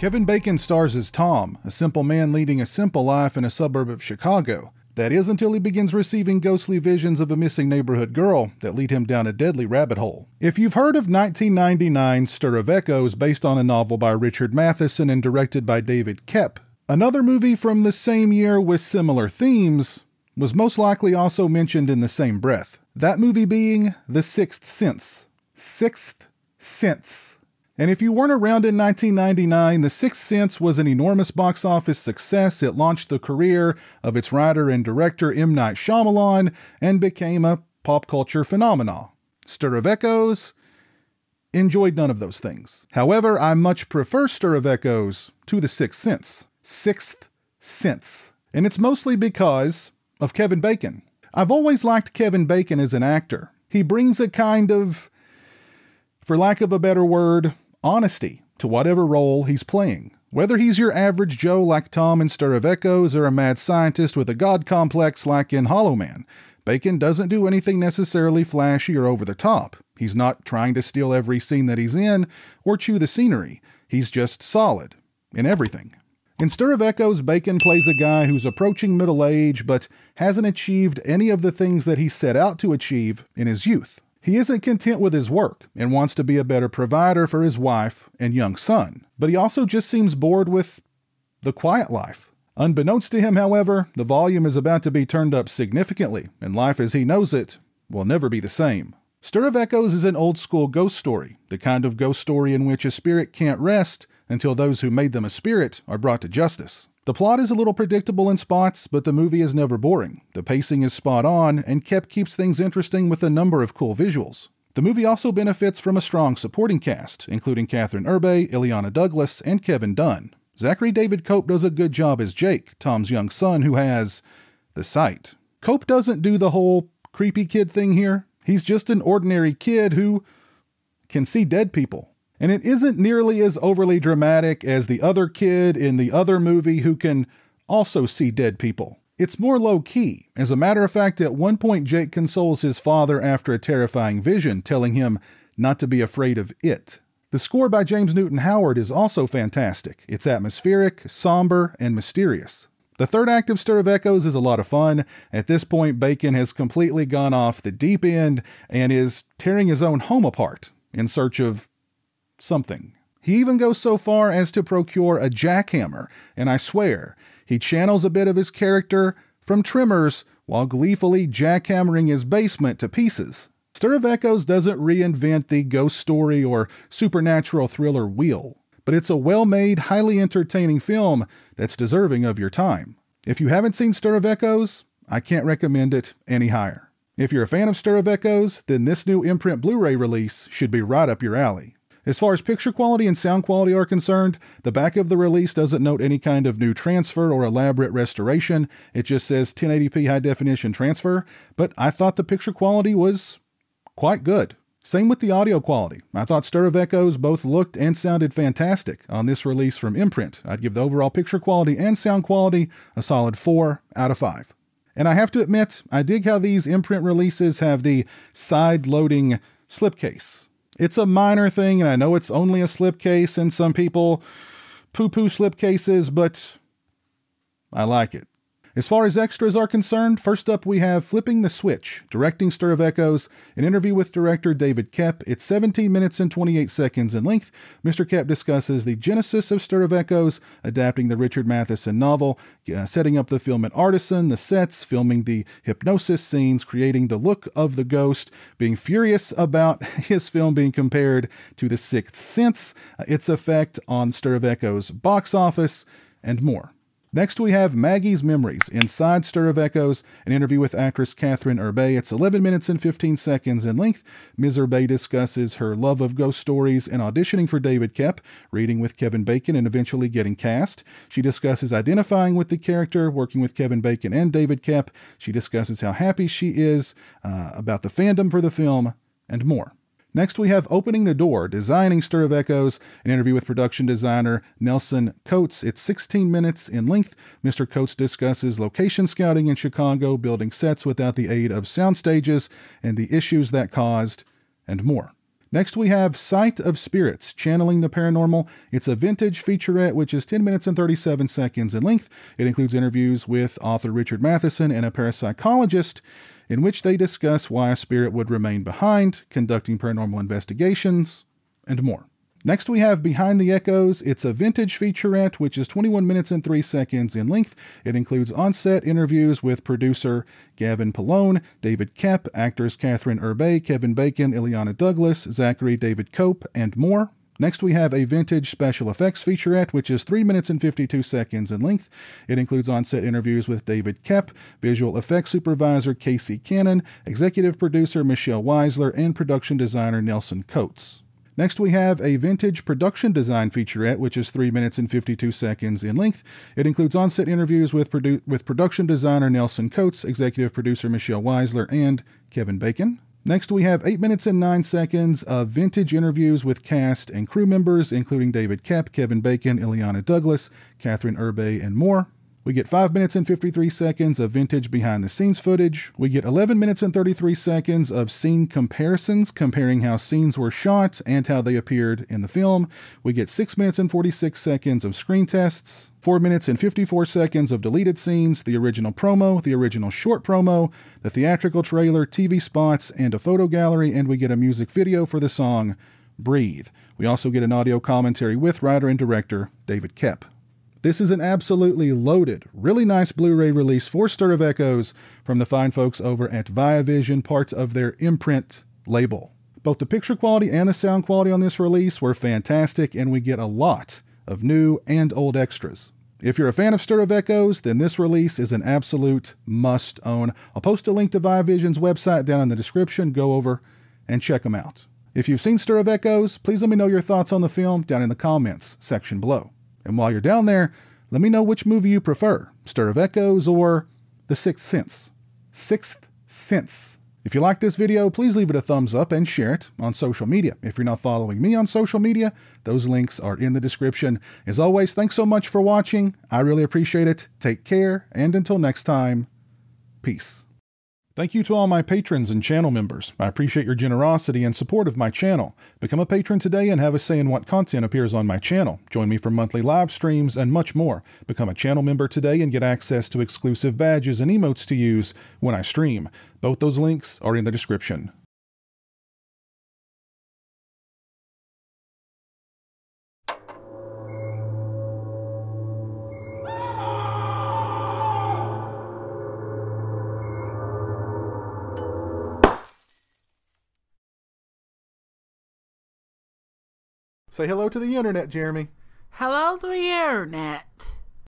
Kevin Bacon stars as Tom, a simple man leading a simple life in a suburb of Chicago. That is until he begins receiving ghostly visions of a missing neighborhood girl that lead him down a deadly rabbit hole. If you've heard of 1999's Stir of Echoes, based on a novel by Richard Matheson and directed by David Koepp, another movie from the same year with similar themes was most likely also mentioned in the same breath. That movie being The Sixth Sense. Sixth Sense. And if you weren't around in 1999, The Sixth Sense was an enormous box office success. It launched the career of its writer and director M. Night Shyamalan and became a pop culture phenomenon. Stir of Echoes? Enjoyed none of those things. However, I much prefer Stir of Echoes to The Sixth Sense. Sixth Sense. And it's mostly because of Kevin Bacon. I've always liked Kevin Bacon as an actor. He brings a kind of, for lack of a better word, honesty to whatever role he's playing. Whether he's your average Joe like Tom in Stir of Echoes or a mad scientist with a god complex like in Hollow Man, Bacon doesn't do anything necessarily flashy or over the top. He's not trying to steal every scene that he's in or chew the scenery. He's just solid in everything. In Stir of Echoes, Bacon plays a guy who's approaching middle age but hasn't achieved any of the things that he set out to achieve in his youth. He isn't content with his work and wants to be a better provider for his wife and young son, but he also just seems bored with the quiet life. Unbeknownst to him, however, the volume is about to be turned up significantly, and life as he knows it will never be the same. Stir of Echoes is an old-school ghost story, the kind of ghost story in which a spirit can't rest until those who made them a spirit are brought to justice. The plot is a little predictable in spots, but the movie is never boring. The pacing is spot on, and Koepp keeps things interesting with a number of cool visuals. The movie also benefits from a strong supporting cast, including Kathryn Erbe, Illeana Douglas, and Kevin Dunn. Zachary David Koepp does a good job as Jake, Tom's young son who has the sight. Koepp doesn't do the whole creepy kid thing here. He's just an ordinary kid who can see dead people. And it isn't nearly as overly dramatic as the other kid in the other movie who can also see dead people. It's more low-key. As a matter of fact, at one point Jake consoles his father after a terrifying vision, telling him not to be afraid of it. The score by James Newton Howard is also fantastic. It's atmospheric, somber, and mysterious. The third act of Stir of Echoes is a lot of fun. At this point, Bacon has completely gone off the deep end and is tearing his own home apart in search of something. He even goes so far as to procure a jackhammer, and I swear, he channels a bit of his character from Tremors while gleefully jackhammering his basement to pieces. Stir of Echoes doesn't reinvent the ghost story or supernatural thriller wheel, but it's a well-made, highly entertaining film that's deserving of your time. If you haven't seen Stir of Echoes, I can't recommend it any higher. If you're a fan of Stir of Echoes, then this new Imprint Blu-ray release should be right up your alley. As far as picture quality and sound quality are concerned, the back of the release doesn't note any kind of new transfer or elaborate restoration. It just says 1080p high definition transfer, but I thought the picture quality was quite good. Same with the audio quality. I thought Stir of Echoes both looked and sounded fantastic on this release from Imprint. I'd give the overall picture quality and sound quality a solid 4 out of 5. And I have to admit, I dig how these Imprint releases have the side-loading slipcase. It's a minor thing, and I know it's only a slipcase, and some people poo-poo slipcases, but I like it. As far as extras are concerned, first up we have Flipping the Switch, directing Stir of Echoes, an interview with director David Koepp. It's 17 minutes and 28 seconds in length. Mr. Koepp discusses the genesis of Stir of Echoes, adapting the Richard Matheson novel, setting up the film at Artisan, the sets, filming the hypnosis scenes, creating the look of the ghost, being furious about his film being compared to The Sixth Sense, its effect on Stir of Echoes box office, and more. Next, we have Maggie's Memories, inside Stir of Echoes, an interview with actress Kathryn Erbe. It's 11 minutes and 15 seconds in length. Ms. Erbe discusses her love of ghost stories and auditioning for David Koepp, reading with Kevin Bacon, and eventually getting cast. She discusses identifying with the character, working with Kevin Bacon and David Koepp. She discusses how happy she is about the fandom for the film, and more. Next, we have Opening the Door, designing Stir of Echoes, an interview with production designer Nelson Coates. It's 16 minutes in length. Mr. Coates discusses location scouting in Chicago, building sets without the aid of sound stages, and the issues that caused, and more. Next, we have Sight of Spirits, Channeling the Paranormal. It's a vintage featurette, which is 10 minutes and 37 seconds in length. It includes interviews with author Richard Matheson and a parapsychologist, in which they discuss why a spirit would remain behind, conducting paranormal investigations, and more. Next, we have Behind the Echoes. It's a vintage featurette, which is 21 minutes and 3 seconds in length. It includes on-set interviews with producer Gavin Polone, David Koepp, actors Kathryn Erbe, Kevin Bacon, Illeana Douglas, Zachary David Koepp, and more. Next, we have a vintage special effects featurette, which is 3 minutes and 52 seconds in length. It includes on-set interviews with David Koepp, visual effects supervisor Casey Cannon, executive producer Michelle Weisler, and production designer Nelson Coates. Next, we have a vintage production design featurette, which is 3 minutes and 52 seconds in length. It includes on-set interviews with production designer Nelson Coates, executive producer Michelle Weisler, and Kevin Bacon. Next, we have 8 minutes and 9 seconds of vintage interviews with cast and crew members, including David Koepp, Kevin Bacon, Illeana Douglas, Kathryn Erbe, and more. We get 5 minutes and 53 seconds of vintage behind-the-scenes footage. We get 11 minutes and 33 seconds of scene comparisons, comparing how scenes were shot and how they appeared in the film. We get 6 minutes and 46 seconds of screen tests, 4 minutes and 54 seconds of deleted scenes, the original promo, the original short promo, the theatrical trailer, TV spots, and a photo gallery, and we get a music video for the song Breathe. We also get an audio commentary with writer and director David Koepp. This is an absolutely loaded, really nice Blu-ray release for Stir of Echoes from the fine folks over at Viavision, part of their Imprint label. Both the picture quality and the sound quality on this release were fantastic, and we get a lot of new and old extras. If you're a fan of Stir of Echoes, then this release is an absolute must-own. I'll post a link to Viavision's website down in the description. Go over and check them out. If you've seen Stir of Echoes, please let me know your thoughts on the film down in the comments section below. And while you're down there, let me know which movie you prefer, Stir of Echoes or The Sixth Sense. Sixth Sense. If you like this video, please leave it a thumbs up and share it on social media. If you're not following me on social media, those links are in the description. As always, thanks so much for watching. I really appreciate it. Take care, and until next time, peace. Thank you to all my patrons and channel members. I appreciate your generosity and support of my channel. Become a patron today and have a say in what content appears on my channel. Join me for monthly live streams and much more. Become a channel member today and get access to exclusive badges and emotes to use when I stream. Both those links are in the description. Say hello to the internet, Jeremy. Hello to the internet.